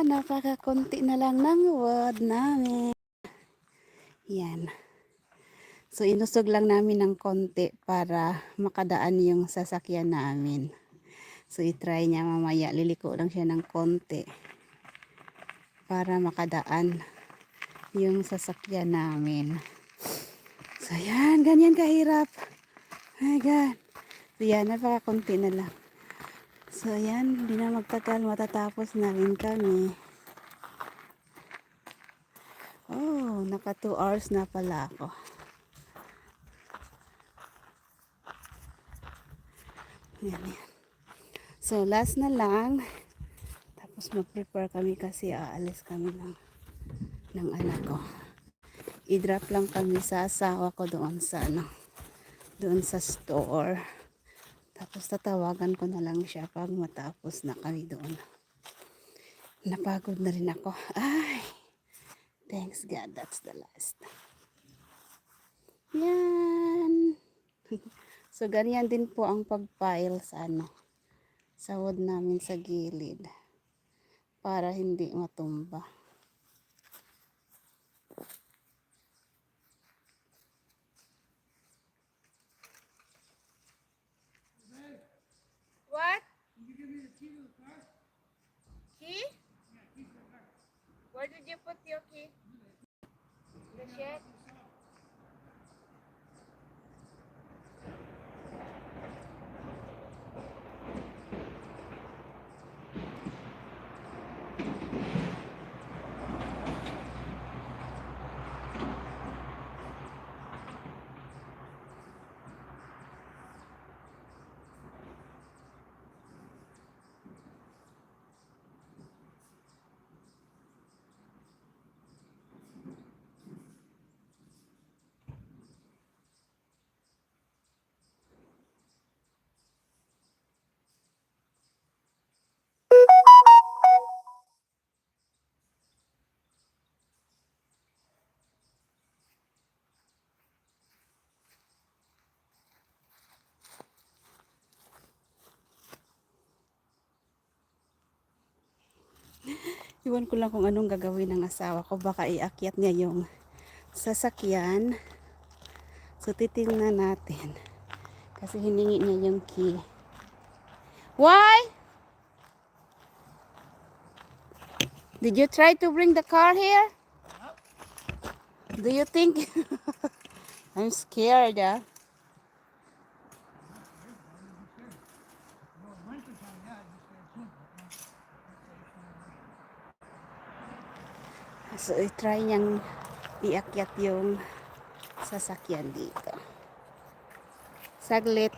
Napakakunti na lang ng wood namin. Yan. So, inusog lang namin ng konti para makadaan yung sasakyan namin. So, itry niya mamaya. Liliko lang siya ng konti para makadaan yung sasakyan namin. So, yan. Ganyan kahirap. My God. So, yan. Napakakunti na lang. So, yan. Hindi na magtagal. Matatapos na rin kami. Oh, naka 2 hours na pala ako. Yan, yan. So, last na lang. Tapos mag-prepare kami kasi aalis kami ng anak ko. I-drop lang kami sa asawa ko doon sa doon sa store. Tapos tatawagan ko na lang siya pag matapos na kami doon. Napagod na rin ako. Ay, thanks God, that's the last. Yan. So, ganyan din po ang pag-pile sa sa wood namin sa gilid. Para hindi matumba. What? Did you give me the key to the car? Key? Yeah, key to the car. Where did you put your key? The shed? Iwan ko lang kung anong gagawin ng asawa ko. Baka iakyat niya yung sasakyan. So, titingnan natin. Kasi hiningi niya yung key. Why? Did you try to bring the car here? Do you think? I'm scared, ah. So, i-try niyang iakyat yung sasakyan dito. Saglit.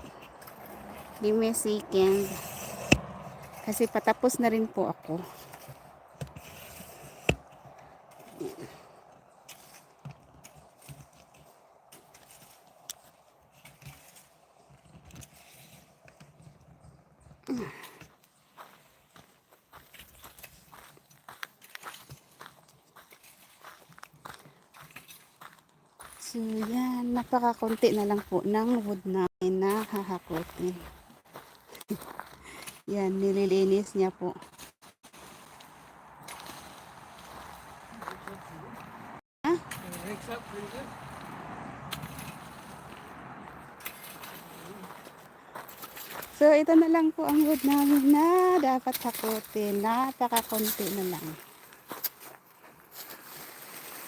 Give me a second. Kasi patapos na rin po ako. So, yan. Napakakunti na lang po ng wood namin na hahakutin. Yan, nililinis niya po. Ha? So, ito na lang po ang wood namin na dapat hakutin. Napakakunti na lang.